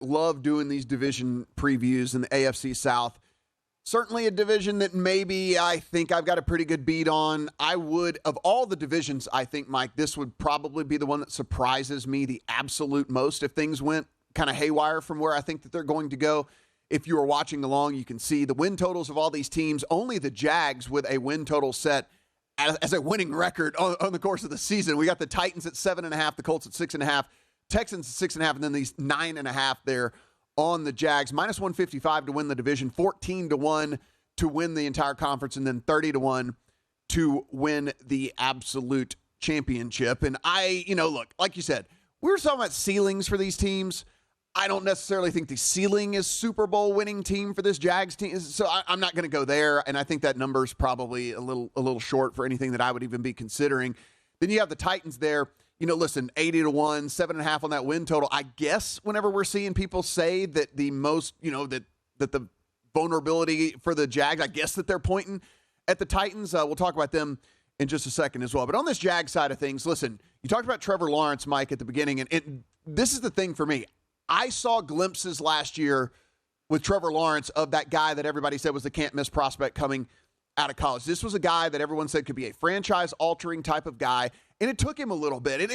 love doing these division previews in the AFC South. Certainly a division that maybe I think I've got a pretty good beat on. I would, of all the divisions, I think, Mike, this would probably be the one that surprises me the absolute most if things went kind of haywire from where I think that they're going to go. If you are watching along, you can see the win totals of all these teams. Only the Jags with a win total set as a winning record on the course of the season. We got the Titans at 7.5, the Colts at 6.5, Texans at 6.5, and then these 9.5 there on the Jags. Minus 155 to win the division, 14-1 to win the entire conference, and then 30-1 to win the absolute championship. And look, like you said, we were talking about ceilings for these teams. I don't necessarily think the ceiling is Super Bowl winning team for this Jags team. So I'm not going to go there. And I think that number is probably a little short for anything that I would even be considering. Then you have the Titans there. Listen, 80-1, 7.5 on that win total. I guess whenever we're seeing people say that the most, that the vulnerability for the Jags, I guess that they're pointing at the Titans. We'll talk about them in just a second as well. But on this Jags side of things, listen, you talked about Trevor Lawrence, Mike, at the beginning. And this is the thing for me. I saw glimpses last year with Trevor Lawrence of that guy that everybody said was the can't-miss prospect coming out of college. This was a guy that everyone said could be a franchise-altering type of guy, and it took him a little bit.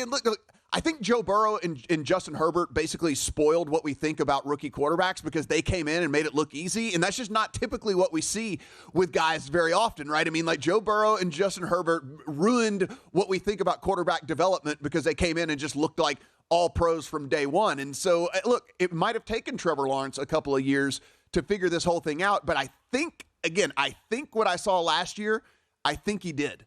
I think Joe Burrow and Justin Herbert basically spoiled what we think about rookie quarterbacks because they came in and made it look easy, and that's just not typically what we see with guys very often, right? I mean, like Joe Burrow and Justin Herbert ruined what we think about quarterback development because they came in and just looked like all pros from day one. And so, look, it might have taken Trevor Lawrence a couple of years to figure this whole thing out, but I think what I saw last year, I think he did.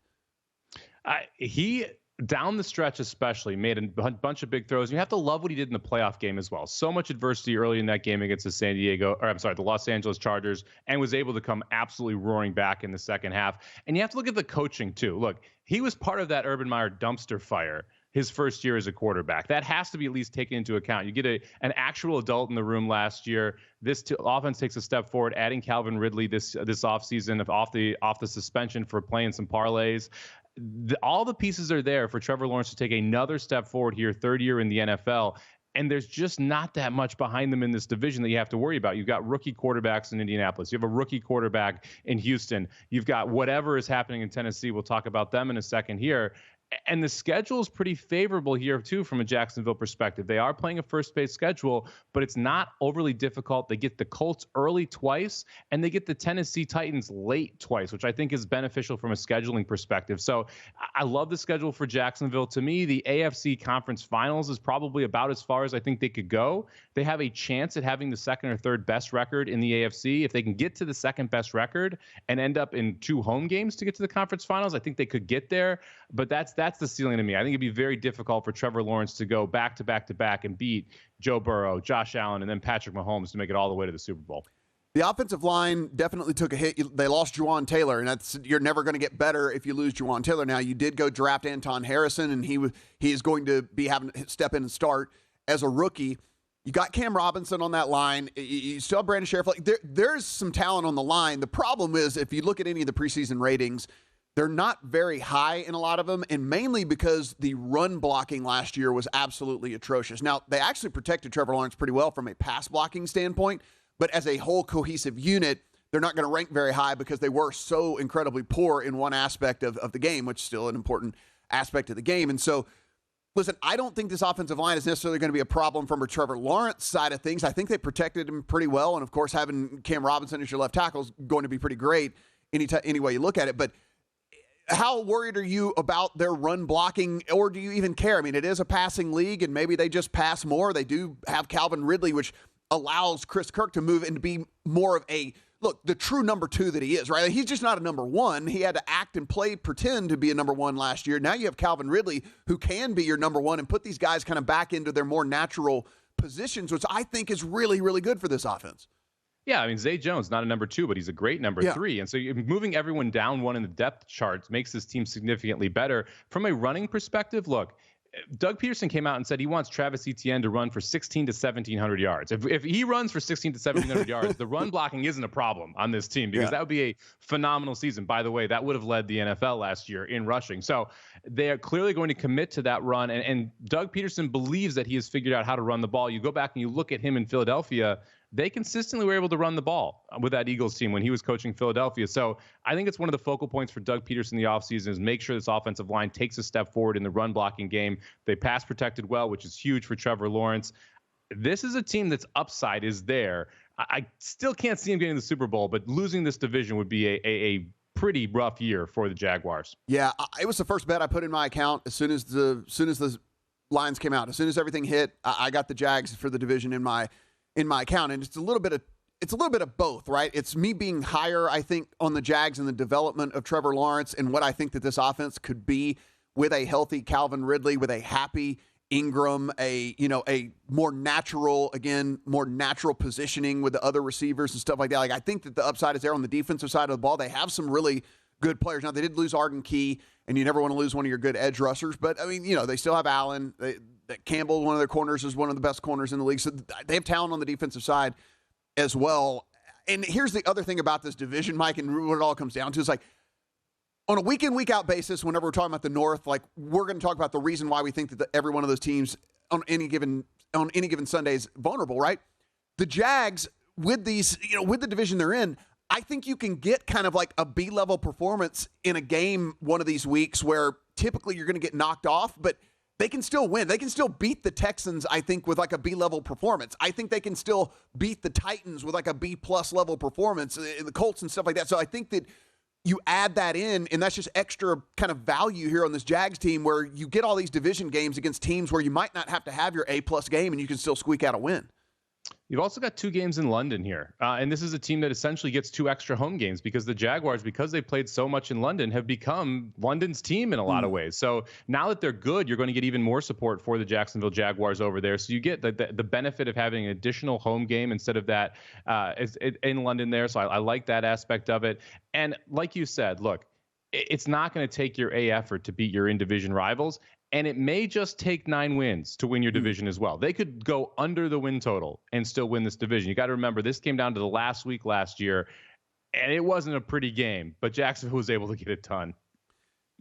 He down the stretch especially made a bunch of big throws. You have to love what he did in the playoff game as well. So much adversity early in that game against the Los Angeles Chargers, and was able to come absolutely roaring back in the second half. And you have to look at the coaching too. Look, he was part of that Urban Meyer dumpster fire his first year as a quarterback. That has to be at least taken into account. You get an actual adult in the room last year. This offense takes a step forward, adding Calvin Ridley this offseason off the suspension for playing some parlays. All the pieces are there for Trevor Lawrence to take another step forward here, third year in the NFL. And there's just not that much behind them in this division that you have to worry about. You've got rookie quarterbacks in Indianapolis. You have a rookie quarterback in Houston. You've got whatever is happening in Tennessee. We'll talk about them in a second here. And the schedule is pretty favorable here, too, from a Jacksonville perspective. They are playing a first-base schedule, but it's not overly difficult. They get the Colts early twice, and they get the Tennessee Titans late twice, which I think is beneficial from a scheduling perspective. So I love the schedule for Jacksonville. To me, the AFC Conference Finals is probably about as far as I think they could go. They have a chance at having the second or third best record in the AFC. If they can get to the second best record and end up in 2 home games to get to the conference finals, I think they could get there. But that's the ceiling to me. I think it'd be very difficult for Trevor Lawrence to go back to back to back and beat Joe Burrow, Josh Allen, and then Patrick Mahomes to make it all the way to the Super Bowl. The offensive line definitely took a hit. They lost Juwan Taylor, and you're never going to get better if you lose Juwan Taylor. Now, you did go draft Anton Harrison, and he is going to be having to step in and start as a rookie. You got Cam Robinson on that line. You still have Brandon Sheriff. There's some talent on the line. The problem is, if you look at any of the preseason ratings, they're not very high in a lot of them, and mainly because the run blocking last year was absolutely atrocious. Now, they actually protected Trevor Lawrence pretty well from a pass blocking standpoint, but as a whole cohesive unit, they're not going to rank very high because they were so incredibly poor in one aspect of the game, which is still an important aspect of the game. And so, listen, I don't think this offensive line is necessarily going to be a problem from a Trevor Lawrence side of things. I think they protected him pretty well, and of course, having Cam Robinson as your left tackle is going to be pretty great any way you look at it. But how worried are you about their run blocking, or do you even care? I mean, it is a passing league, and maybe they just pass more. They do have Calvin Ridley, which allows Chris Kirk to move and to be more of the true number 2 that he is, right? He's just not a number 1. He had to act and pretend to be a number 1 last year. Now you have Calvin Ridley, who can be your number 1 and put these guys kind of back into their more natural positions, which I think is really, really good for this offense. Yeah, I mean, Zay Jones, not a number 2, but he's a great number 3. And so moving everyone down one in the depth charts makes this team significantly better. From a running perspective, look, Doug Peterson came out and said he wants Travis Etienne to run for 16 to 1,700 yards. If he runs for 16 to 1,700 yards, the run blocking isn't a problem on this team because that would be a phenomenal season. By the way, that would have led the NFL last year in rushing. So they are clearly going to commit to that run. And Doug Peterson believes that he has figured out how to run the ball. You go back and you look at him in Philadelphia, they consistently were able to run the ball with that Eagles team when he was coaching Philadelphia. So I think it's one of the focal points for Doug Peterson in the offseason is make sure this offensive line takes a step forward in the run blocking game. They pass protected well, which is huge for Trevor Lawrence. This is a team that's upside is there. I still can't see him getting the Super Bowl, but losing this division would be a pretty rough year for the Jaguars. Yeah, it was the first bet I put in my account as soon as the lines came out. As soon as everything hit, I got the Jags for the division in my account, and it's a little bit of both, right? It's me being higher, I think, on the Jags and the development of Trevor Lawrence and what I think that this offense could be with a healthy Calvin Ridley, with a happy Ingram, a more natural positioning with the other receivers and stuff like that. Like, I think that the upside is there on the defensive side of the ball. They have some really good players. Now, they did lose Arden Key, and you never want to lose one of your good edge rushers, but I mean, they still have Allen. Campbell, one of their corners, is one of the best corners in the league. So they have talent on the defensive side as well. And here's the other thing about this division, Mike, and what it all comes down to is like on a week in, week out basis, whenever we're talking about the North, like we're going to talk about the reason why we think that every one of those teams on any given Sunday is vulnerable, right? The Jags with these, with the division they're in, I think you can get kind of like a B-level performance in a game one of these weeks where typically you're going to get knocked off, but they can still win. They can still beat the Texans, I think, with like a B-level performance. I think they can still beat the Titans with like a B-plus level performance, the Colts and stuff like that. So I think that you add that in, and that's just extra kind of value here on this Jags team where you get all these division games against teams where you might not have to have your A-plus game and you can still squeak out a win. You've also got 2 games in London here. And this is a team that essentially gets 2 extra home games because the Jaguars, because they played so much in London, have become London's team in a lot of ways. So now that they're good, you're going to get even more support for the Jacksonville Jaguars over there. So you get the benefit of having an additional home game instead of that in London there. So I like that aspect of it. And like you said, look, it's not going to take your A effort to beat your in-division rivals. And it may just take 9 wins to win your division as well. They could go under the win total and still win this division. You got to remember, this came down to the last week last year, and it wasn't a pretty game, but Jacksonville was able to get it done.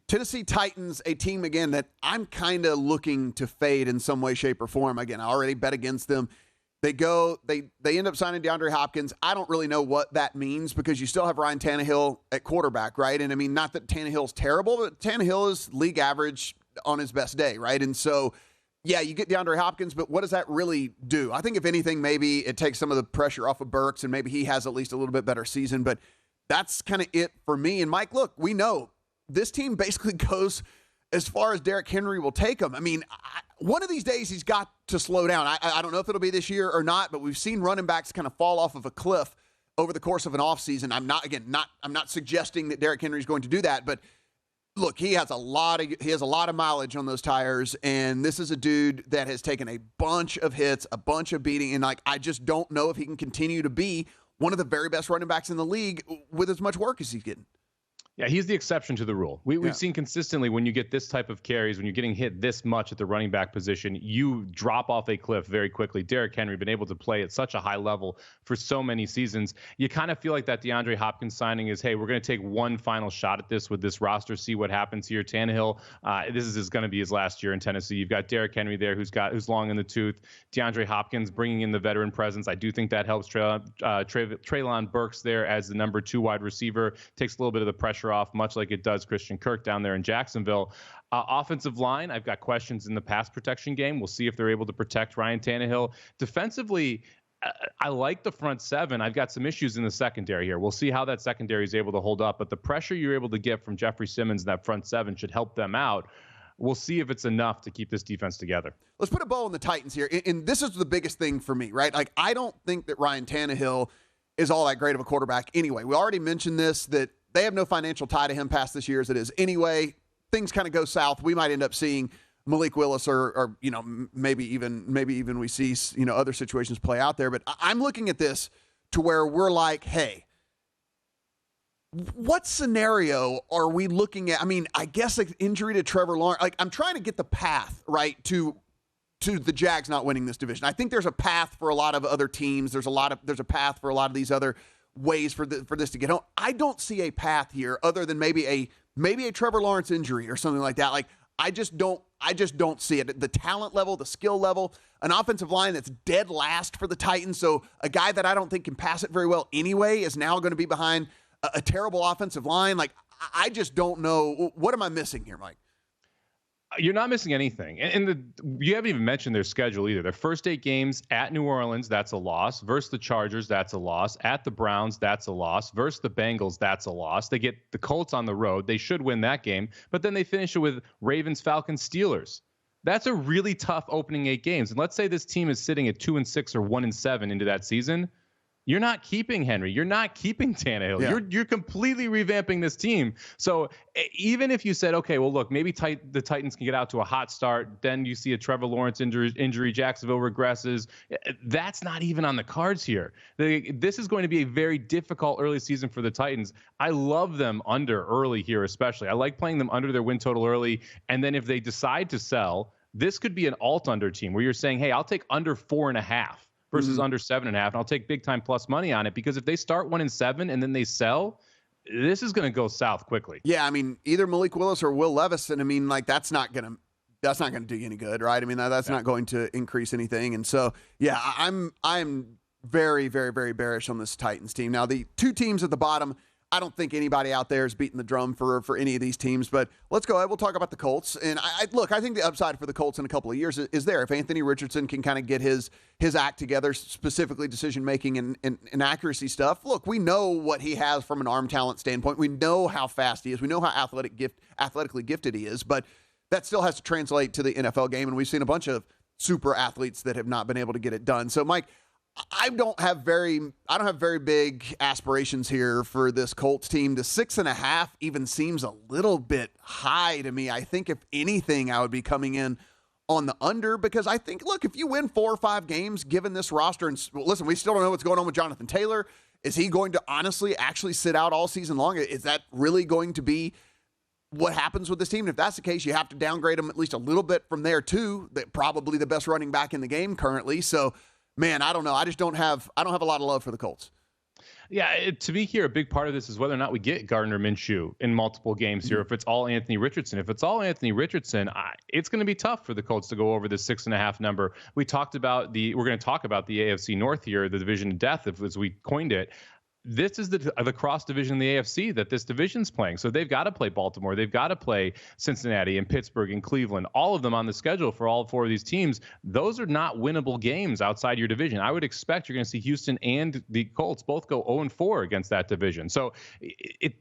Tennessee Titans, a team, again, that I'm kind of looking to fade in some way, shape, or form. Again, I already bet against them. They end up signing DeAndre Hopkins. I don't really know what that means because you still have Ryan Tannehill at quarterback, right? And I mean, not that Tannehill's terrible, but Tannehill is league average on his best day, right? And so, yeah, you get DeAndre Hopkins, but what does that really do? I think if anything, maybe it takes some of the pressure off of Burks and maybe he has at least a little bit better season, but that's kind of it for me. And Mike, look, we know this team basically goes as far as Derrick Henry will take them. I mean, one of these days he's got to slow down. I don't know if it'll be this year or not, but we've seen running backs kind of fall off of a cliff over the course of an offseason. I'm not suggesting that Derrick Henry is going to do that, but look, he has a lot of mileage on those tires, and this is a dude that has taken a bunch of hits, a bunch of beating, and I just don't know if he can continue to be one of the very best running backs in the league with as much work as he's getting. Yeah, he's the exception to the rule. We've seen consistently when you get this type of carries, when you're getting hit this much at the running back position, you drop off a cliff very quickly. Derrick Henry been able to play at such a high level for so many seasons. You kind of feel like that DeAndre Hopkins signing is, hey, we're going to take one final shot at this with this roster, see what happens here. Tannehill, this is going to be his last year in Tennessee. You've got Derrick Henry there who's long in the tooth. DeAndre Hopkins bringing in the veteran presence. I do think that helps Treylon Burks there as the number 2 wide receiver. Takes a little bit of the pressure off, much like it does Christian Kirk down there in Jacksonville. Offensive line, I've got questions in the pass protection game. We'll see if they're able to protect Ryan Tannehill. Defensively, I like the front 7. I've got some issues in the secondary here. We'll see how that secondary is able to hold up, but the pressure you're able to get from Jeffrey Simmons in that front 7 should help them out. We'll see if it's enough to keep this defense together. Let's put a bow on the Titans here, and this is the biggest thing for me, right? Like, I don't think that Ryan Tannehill is all that great of a quarterback anyway. We already mentioned this, that they have no financial tie to him past this year as it is. Anyway, things kind of go south. We might end up seeing Malik Willis or maybe even we see, other situations play out there. But I'm looking at this to where we're like, hey, what scenario are we looking at? I mean, I guess like injury to Trevor Lawrence. Like, I'm trying to get the path right to the Jags not winning this division. I think there's a path for a lot of other teams. There's a path for a lot of these other ways for this to get home. I don't see a path here other than maybe a Trevor Lawrence injury or something like that. Like, I just don't see it. The talent level, the skill level, an offensive line that's dead last for the Titans. So a guy that I don't think can pass it very well anyway is now going to be behind a terrible offensive line. Like, I just don't know. What am I missing here, Mike? You're not missing anything. And you haven't even mentioned their schedule either. Their first 8 games at New Orleans, that's a loss. Versus the Chargers, that's a loss. At the Browns, that's a loss. Versus the Bengals, that's a loss. They get the Colts on the road. They should win that game. But then they finish it with Ravens, Falcons, Steelers. That's a really tough opening 8 games. And let's say this team is sitting at 2-6 or 1-7 into that season. You're not keeping Henry. You're not keeping Tannehill. Yeah. You're completely revamping this team. So even if you said, okay, well, look, maybe the Titans can get out to a hot start, then you see a Trevor Lawrence injury, Jacksonville regresses. That's not even on the cards here. This is going to be a very difficult early season for the Titans. I love them under early here, especially. I like playing them under their win total early. And then if they decide to sell, this could be an alt under team where you're saying, hey, I'll take under 4.5. Versus under 7.5, and I'll take big time plus money on it, because if they start 1-7 and then they sell, this is going to go south quickly. Yeah, I mean, either Malik Willis or Will Levis, and I mean, like, that's not going to do you any good, right? I mean, that's not going to increase anything, and so yeah, I'm very, very, very bearish on this Titans team. Now, the 2 teams at the bottom, I don't think anybody out there is beating the drum for any of these teams, but let's go ahead. We'll talk about the Colts. And I think the upside for the Colts in a couple of years is there. If Anthony Richardson can kind of get his act together, specifically decision-making and accuracy stuff. Look, we know what he has from an arm talent standpoint. We know how fast he is. We know how athletically gifted he is, but that still has to translate to the NFL game. And we've seen a bunch of super athletes that have not been able to get it done. So, Mike, I don't have very big aspirations here for this Colts team. The 6.5 even seems a little bit high to me. I think if anything, I would be coming in on the under, because I think, look, if you win 4 or 5 games, given this roster, and listen, we still don't know what's going on with Jonathan Taylor. Is he going to honestly actually sit out all season long? Is that really going to be what happens with this team? And if that's the case, you have to downgrade him at least a little bit from there too. That probably the best running back in the game currently. So, man, I don't know. I don't have a lot of love for the Colts. Yeah, to me here, a big part of this is whether or not we get Gardner Minshew in multiple games here. If it's all Anthony Richardson, it's going to be tough for the Colts to go over the 6.5 number. We're going to talk about the AFC North here, the division of death, as we coined it. This is the cross division in the AFC that this division's playing. So they've got to play Baltimore. They've got to play Cincinnati and Pittsburgh and Cleveland, all of them on the schedule for all 4 of these teams. Those are not winnable games outside your division. I would expect you're going to see Houston and the Colts both go 0-4 against that division. So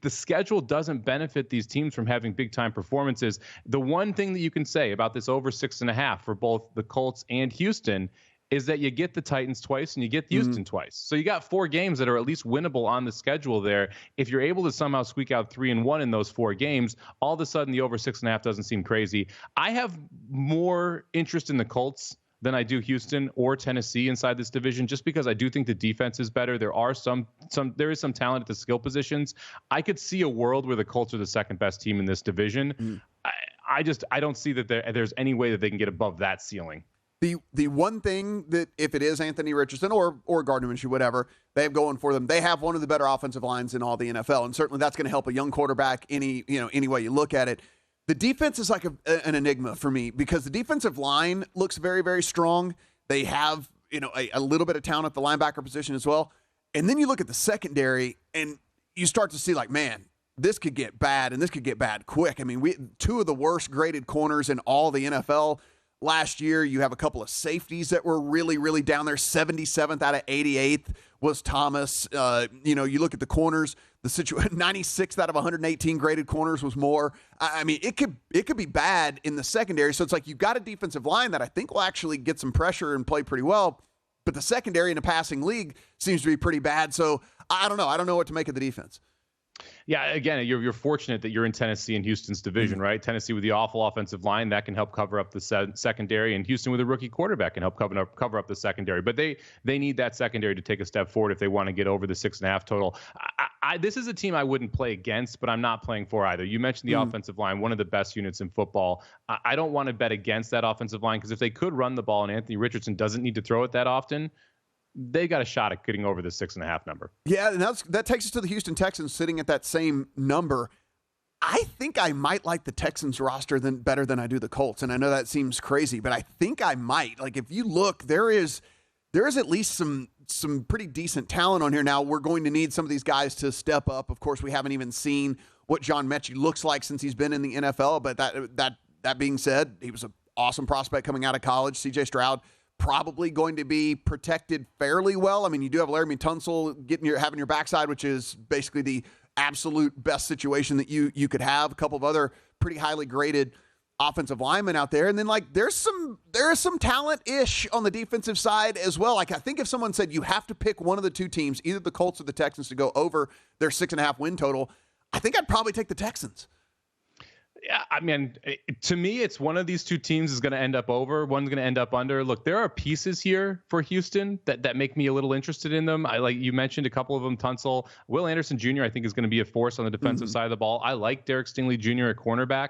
the schedule doesn't benefit these teams from having big time performances. The one thing that you can say about this over 6.5 for both the Colts and Houston is that you get the Titans twice and you get Houston twice. So you got 4 games that are at least winnable on the schedule there. If you're able to somehow squeak out 3-1 in those 4 games, all of a sudden the over 6.5 doesn't seem crazy. I have more interest in the Colts than I do Houston or Tennessee inside this division, just because I do think the defense is better. There is some talent at the skill positions. I could see a world where the Colts are the second best team in this division. I don't see that there's any way that they can get above that ceiling. The one thing that, if it is Anthony Richardson or Gardner Minshew, whatever they have going for them, they have one of the better offensive lines in all the NFL, and certainly that's going to help a young quarterback any way you look at it. The defense is like an enigma for me, because the defensive line looks very, very strong. They have a little bit of talent at the linebacker position as well, and then you look at the secondary and you start to see, like, man, this could get bad, and this could get bad quick. I mean, 2 of the worst graded corners in all the NFL. Last year, you have a couple of safeties that were really, really down there. 77th out of 88th was Thomas. You look at the corners, 96th out of 118 graded corners was Moore. I mean, it could be bad in the secondary. So it's like you've got a defensive line that I think will actually get some pressure and play pretty well. But the secondary in a passing league seems to be pretty bad. So I don't know. I don't know what to make of the defense. Yeah, again, you're fortunate that you're in Tennessee and Houston's division, right? Tennessee with the awful offensive line that can help cover up the secondary, and Houston with a rookie quarterback can help cover up the secondary. But they need that secondary to take a step forward if they want to get over the 6.5 total. This is a team I wouldn't play against, but I'm not playing for either. You mentioned the offensive line, one of the best units in football. I don't want to bet against that offensive line because if they could run the ball and Anthony Richardson doesn't need to throw it that often, they got a shot at getting over the 6.5 number. Yeah, and that takes us to the Houston Texans sitting at that same number. I think I might like the Texans roster better than I do the Colts, and I know that seems crazy, but I think I might. Like, if you look, there is at least some pretty decent talent on here. Now, we're going to need some of these guys to step up. Of course, we haven't even seen what John Mechie looks like since he's been in the NFL, but that being said, he was an awesome prospect coming out of college. CJ Stroud probably going to be protected fairly well. I mean, you do have Laramie Tunsil having your backside, which is basically the absolute best situation that you could have. A couple of other pretty highly graded offensive linemen out there. And then there is some talent-ish on the defensive side as well. Like, I think if someone said you have to pick one of the two teams, either the Colts or the Texans, to go over their 6.5 win total, I think I'd probably take the Texans. Yeah, I mean, to me, it's one of these two teams is going to end up over. One's going to end up under. Look, there are pieces here for Houston that make me a little interested in them. Like you mentioned a couple of them, Tunsil. Will Anderson Jr., I think, is going to be a force on the defensive side of the ball. I like Derek Stingley Jr. at cornerback.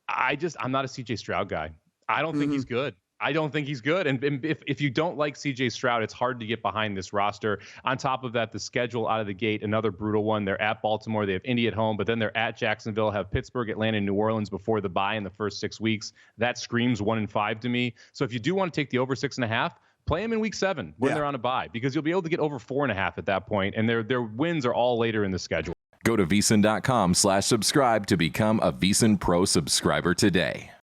I'm not a CJ Stroud guy. I don't think he's good. I don't think he's good. And if you don't like CJ Stroud, it's hard to get behind this roster. On top of that, the schedule out of the gate, another brutal one. They're at Baltimore. They have Indy at home, but then they're at Jacksonville, have Pittsburgh, Atlanta, and New Orleans before the bye in the first 6 weeks. That screams 1-5 to me. So if you do want to take the over 6.5, play them in week 7 when they're on a bye, because you'll be able to get over 4.5 at that point, and their wins are all later in the schedule. Go to VSiN.com/subscribe to become a VSiN Pro subscriber today.